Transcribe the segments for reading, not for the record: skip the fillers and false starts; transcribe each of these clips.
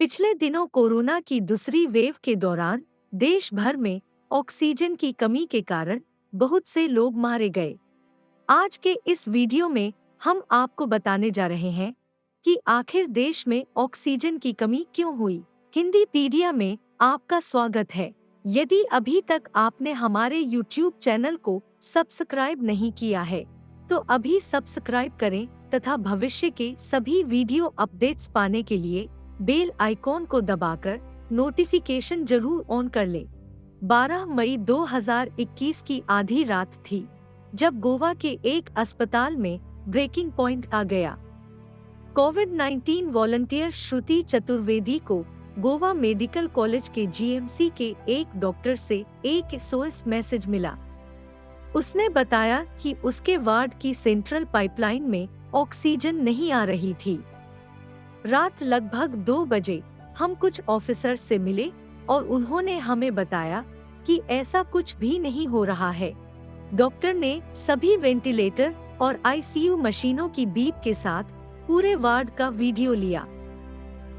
पिछले दिनों कोरोना की दूसरी वेव के दौरान देश भर में ऑक्सीजन की कमी के कारण बहुत से लोग मारे गए। आज के इस वीडियो में हम आपको बताने जा रहे हैं कि आखिर देश में ऑक्सीजन की कमी क्यों हुई। हिंदी पीडिया में आपका स्वागत है। यदि अभी तक आपने हमारे YouTube चैनल को सब्सक्राइब नहीं किया है, तो अभी सब्सक्राइब करें तथा भविष्य के सभी वीडियो अपडेट्स पाने के लिए बेल आइकॉन को दबाकर नोटिफिकेशन जरूर ऑन कर लें। 12 मई 2021 की आधी रात थी जब गोवा के एक अस्पताल में ब्रेकिंग पॉइंट आ गया। कोविड-19 वॉलंटियर श्रुति चतुर्वेदी को गोवा मेडिकल कॉलेज के जीएमसी के एक डॉक्टर से एक SOS मैसेज मिला। उसने बताया कि उसके वार्ड की सेंट्रल पाइपलाइन में ऑक्सीजन नहीं आ रही थी। रात लगभग 2 बजे हम कुछ ऑफिसर से मिले और उन्होंने हमें बताया कि ऐसा कुछ भी नहीं हो रहा है। डॉक्टर ने सभी वेंटिलेटर और आईसीयू मशीनों की बीप के साथ पूरे वार्ड का वीडियो लिया।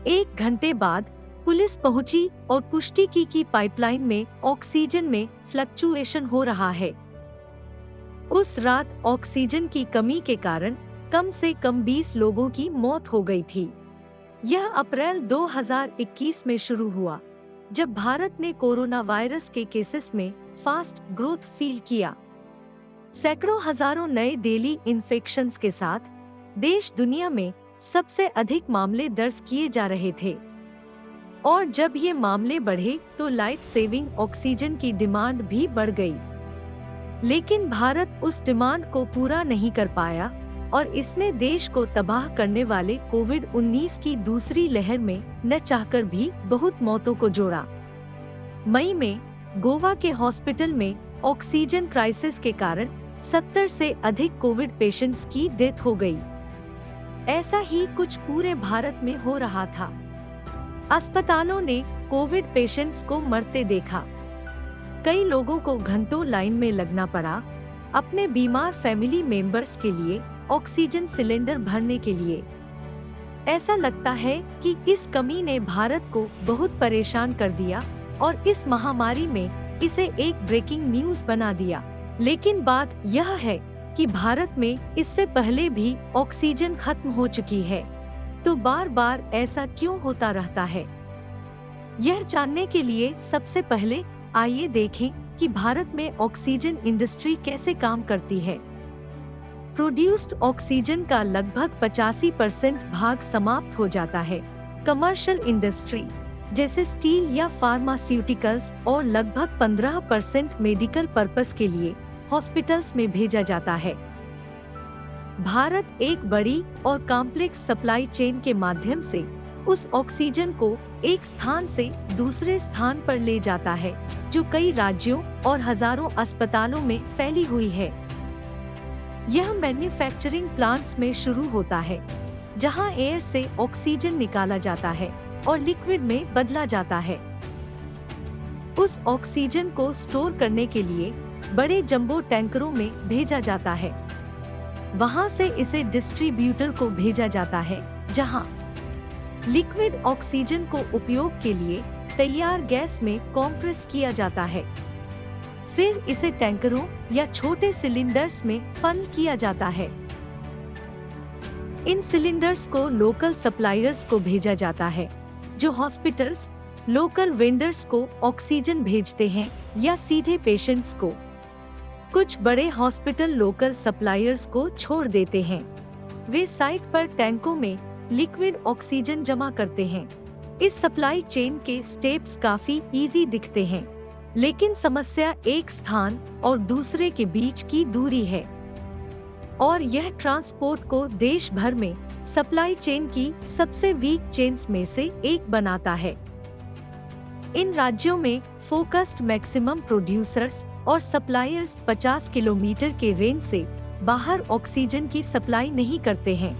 1 घंटे बाद पुलिस पहुंची और पुष्टि की कि पाइपलाइन में ऑक्सीजन में फ्लक्चुएशन हो रहा है। उस रात ऑक्सीजन की कमी के कारण कम से कम 20 लोगों की मौत हो गई थी। यह अप्रैल 2021 में शुरू हुआ, जब भारत ने कोरोना वायरस के केसेस में फास्ट ग्रोथ फील किया। सैकड़ों हजारों नए डेली इन्फेक्शंस के साथ देश दुनिया में सबसे अधिक मामले दर्ज किए जा रहे थे। और जब ये मामले बढ़े तो लाइफ सेविंग ऑक्सीजन की डिमांड भी बढ़ गई। लेकिन भारत उस डिमांड को पूरा नहीं कर पाया और इसने देश को तबाह करने वाले कोविड-19 की दूसरी लहर में न चाहकर भी बहुत मौतों को जोड़ा। मई में गोवा के हॉस्पिटल में ऑक्सीजन क्राइसिस के कारण 70 से अधिक कोविड पेशेंट्स की डेथ हो गई। ऐसा ही कुछ पूरे भारत में हो रहा था। अस्पतालों ने कोविड पेशेंट्स को मरते देखा। कई लोगों को घंटों लाइन में लगना पड़ा अपने बीमार फैमिली मेंबर्स के लिए ऑक्सीजन सिलेंडर भरने के लिए। ऐसा लगता है कि इस कमी ने भारत को बहुत परेशान कर दिया और इस महामारी में इसे एक ब्रेकिंग न्यूज बना दिया। लेकिन बात यह है कि भारत में इससे पहले भी ऑक्सीजन खत्म हो चुकी है, तो बार बार ऐसा क्यों होता रहता है? यह जानने के लिए सबसे पहले आइए देखें कि भारत में ऑक्सीजन इंडस्ट्री कैसे काम करती है। प्रोड्यूस्ड ऑक्सीजन का लगभग 85% भाग समाप्त हो जाता है कमर्शियल इंडस्ट्री जैसे स्टील या फार्मास्यूटिकल्स और लगभग 15% मेडिकल पर्पस के लिए हॉस्पिटल्स में भेजा जाता है। भारत एक बड़ी और कॉम्प्लेक्स सप्लाई चेन के माध्यम से उस ऑक्सीजन को एक स्थान से दूसरे स्थान पर ले जाता है, जो कई राज्यों और हजारों अस्पतालों में फैली हुई है। यह मैन्युफैक्चरिंग प्लांट्स में शुरू होता है, जहां एयर से ऑक्सीजन निकाला जाता है और लिक्विड में बदला जाता है। उस ऑक्सीजन को स्टोर करने के लिए बड़े जंबो टैंकरों में भेजा जाता है। वहां से इसे डिस्ट्रीब्यूटर को भेजा जाता है, जहां लिक्विड ऑक्सीजन को उपयोग के लिए तैयार गैस में कॉम्प्रेस किया जाता है। फिर इसे टैंकरों या छोटे सिलेंडर्स में फनल किया जाता है। इन सिलेंडर्स को लोकल सप्लायर्स को भेजा जाता है, जो हॉस्पिटल्स लोकल वेंडर्स को ऑक्सीजन भेजते हैं या सीधे पेशेंट्स को। कुछ बड़े हॉस्पिटल लोकल सप्लायर्स को छोड़ देते हैं। वे साइट पर टैंकों में लिक्विड ऑक्सीजन जमा करते हैं। इस सप्लाई चेन के स्टेप्स काफी इजी दिखते हैं, लेकिन समस्या एक स्थान और दूसरे के बीच की दूरी है और यह ट्रांसपोर्ट को देश भर में सप्लाई चेन की सबसे वीक चेन्स में से एक बनाता है। इन राज्यों में फोकस्ड मैक्सिमम प्रोड्यूसर्स और सप्लायर्स 50 किलोमीटर के रेंज से बाहर ऑक्सीजन की सप्लाई नहीं करते हैं।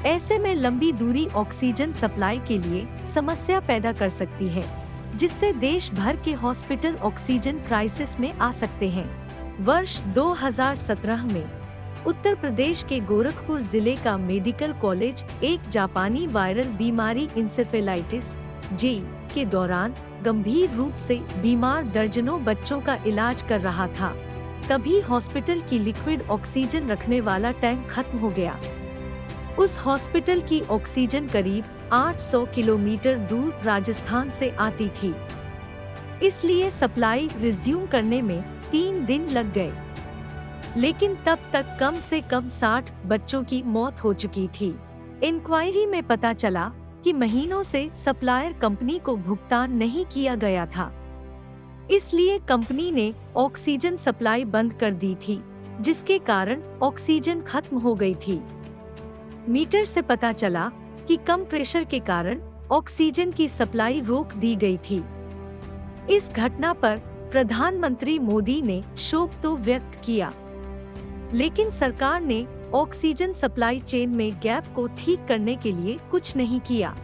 ऐसे में लंबी दूरी ऑक्सीजन सप्लाई के लिए समस्या पैदा कर सकती है, जिससे देश भर के हॉस्पिटल ऑक्सीजन क्राइसिस में आ सकते हैं। वर्ष 2017 में उत्तर प्रदेश के गोरखपुर जिले का मेडिकल कॉलेज एक जापानी वायरल बीमारी इंसेफेलाइटिस जे के दौरान गंभीर रूप से बीमार दर्जनों बच्चों का इलाज कर रहा था। तभी हॉस्पिटल की लिक्विड ऑक्सीजन रखने वाला टैंक खत्म हो गया। उस हॉस्पिटल की ऑक्सीजन करीब 800 किलोमीटर दूर राजस्थान से आती थी, इसलिए सप्लाई रिज्यूम करने में 3 दिन लग गए। लेकिन तब तक कम से कम 60 बच्चों की मौत हो चुकी थी। इंक्वायरी में पता चला कि महीनों से सप्लायर कंपनी को भुगतान नहीं किया गया था, इसलिए कंपनी ने ऑक्सीजन सप्लाई बंद कर दी थी, जिसके कारण ऑक्सीजन खत्म हो गई थी। मीटर से पता चला कि कम प्रेशर के कारण ऑक्सीजन की सप्लाई रोक दी गई थी। इस घटना पर प्रधानमंत्री मोदी ने शोक तो व्यक्त किया, लेकिन सरकार ने ऑक्सीजन सप्लाई चेन में गैप को ठीक करने के लिए कुछ नहीं किया।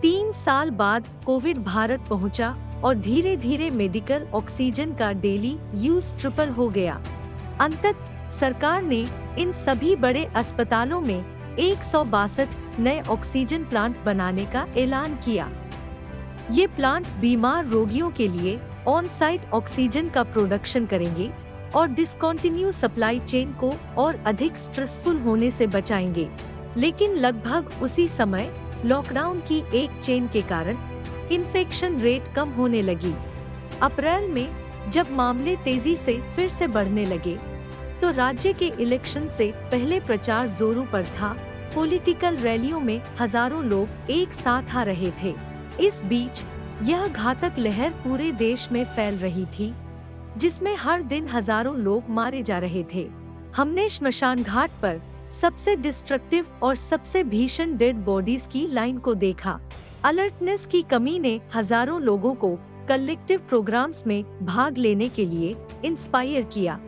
3 साल बाद कोविड भारत पहुंचा और धीरे धीरे मेडिकल ऑक्सीजन का डेली यूज ट्रिपल हो गया। अंततः सरकार ने इन सभी बड़े अस्पतालों में 162 नए ऑक्सीजन प्लांट बनाने का ऐलान किया। ये प्लांट बीमार रोगियों के लिए ऑन साइट ऑक्सीजन का प्रोडक्शन करेंगे और डिसकंटिन्यू सप्लाई चेन को और अधिक स्ट्रेसफुल होने से बचाएंगे। लेकिन लगभग उसी समय लॉकडाउन की एक चेन के कारण इन्फेक्शन रेट कम होने लगी। अप्रैल में जब मामले तेजी से फिर से बढ़ने लगे, तो राज्य के इलेक्शन से पहले प्रचार जोरों पर था। पॉलिटिकल रैलियों में हजारों लोग एक साथ आ रहे थे। इस बीच यह घातक लहर पूरे देश में फैल रही थी, जिसमें हर दिन हजारों लोग मारे जा रहे थे। हमने श्मशान घाट पर सबसे डिस्ट्रक्टिव और सबसे भीषण डेड बॉडीज की लाइन को देखा। अलर्टनेस की कमी ने हजारों लोगों को कलेक्टिव प्रोग्राम्स में भाग लेने के लिए इंस्पायर किया,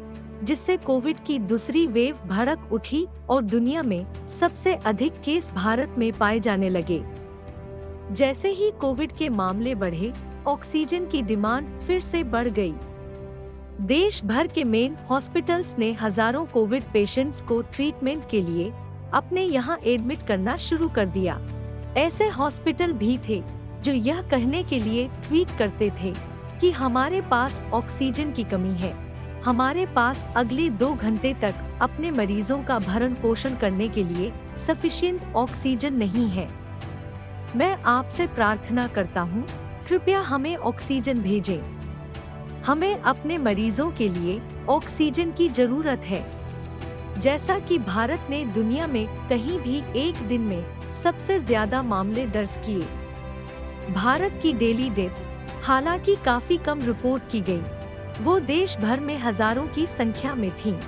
जिससे कोविड की दूसरी वेव भड़क उठी और दुनिया में सबसे अधिक केस भारत में पाए जाने लगे। जैसे ही कोविड के मामले बढ़े, ऑक्सीजन की डिमांड फिर से बढ़ गई। देश भर के मेन हॉस्पिटल्स ने हजारों कोविड पेशेंट्स को ट्रीटमेंट के लिए अपने यहाँ एडमिट करना शुरू कर दिया। ऐसे हॉस्पिटल भी थे जो यह कहने के लिए ट्वीट करते थे कि हमारे पास ऑक्सीजन की कमी है, हमारे पास अगले 2 घंटे तक अपने मरीजों का भरण पोषण करने के लिए सफिशिएंट ऑक्सीजन नहीं है। मैं आपसे प्रार्थना करता हूँ, कृपया हमें ऑक्सीजन भेजें। हमें अपने मरीजों के लिए ऑक्सीजन की जरूरत है। जैसा कि भारत ने दुनिया में कहीं भी एक दिन में सबसे ज्यादा मामले दर्ज किए। भारत की डेली डेथ हालांकि काफी कम रिपोर्ट की गई, वो देश भर में हजारों की संख्या में थी।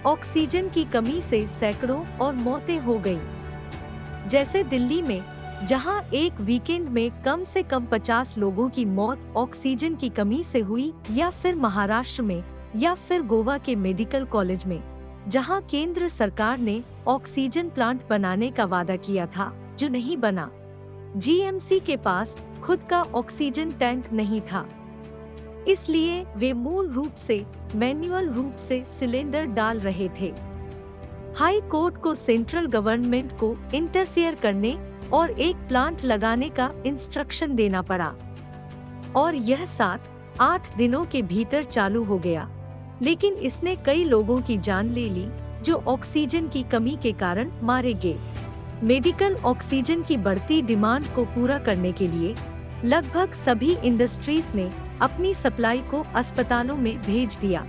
ऑक्सीजन की कमी से सैकड़ों और मौतें हो गई। जैसे दिल्ली में, जहां एक वीकेंड में कम से कम 50 लोगों की मौत ऑक्सीजन की कमी से हुई, या फिर महाराष्ट्र में, या फिर गोवा के मेडिकल कॉलेज में, जहां केंद्र सरकार ने ऑक्सीजन प्लांट बनाने का वादा किया था जो नहीं बना। जीएमसी के पास खुद का ऑक्सीजन टैंक नहीं था, इसलिए वे मूल रूप से मैन्युअल रूप से सिलेंडर डाल रहे थे। हाई कोर्ट को सेंट्रल गवर्नमेंट को इंटरफेयर करने और एक प्लांट लगाने का इंस्ट्रक्शन देना पड़ा, और यह 7-8 दिनों के भीतर चालू हो गया। लेकिन इसने कई लोगों की जान ले ली जो ऑक्सीजन की कमी के कारण मारे गए। मेडिकल ऑक्सीजन की बढ़ती डिमांड को पूरा करने के लिए लगभग सभी इंडस्ट्रीज ने अपनी सप्लाई को अस्पतालों में भेज दिया।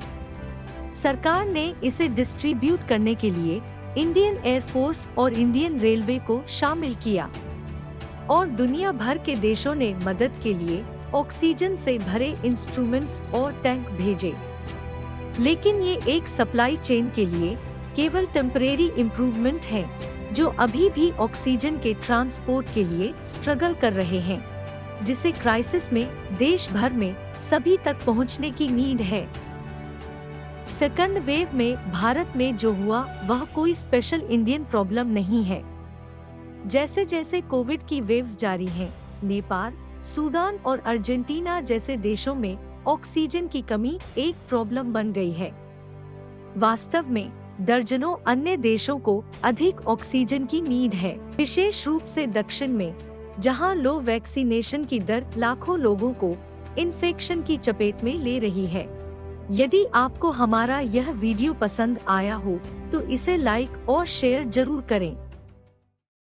सरकार ने इसे डिस्ट्रीब्यूट करने के लिए इंडियन एयरफोर्स और इंडियन रेलवे को शामिल किया, और दुनिया भर के देशों ने मदद के लिए ऑक्सीजन से भरे इंस्ट्रूमेंट्स और टैंक भेजे। लेकिन ये एक सप्लाई चेन के लिए केवल टेम्परेरी इम्प्रूवमेंट है, जो अभी भी ऑक्सीजन के ट्रांसपोर्ट के लिए स्ट्रगल कर रहे हैं, जिसे क्राइसिस में देश भर में सभी तक पहुंचने की नीड है। सेकंड वेव में भारत में जो हुआ वह कोई स्पेशल इंडियन प्रॉब्लम नहीं है। जैसे जैसे कोविड की वेव्स जारी हैं, नेपाल, सूडान और अर्जेंटीना जैसे देशों में ऑक्सीजन की कमी एक प्रॉब्लम बन गई है। वास्तव में दर्जनों अन्य देशों को अधिक ऑक्सीजन की नीड है, विशेष रूप से दक्षिण में, जहां लो वैक्सीनेशन की दर लाखों लोगों को इन्फेक्शन की चपेट में ले रही है। यदि आपको हमारा यह वीडियो पसंद आया हो तो इसे लाइक और शेयर जरूर करें।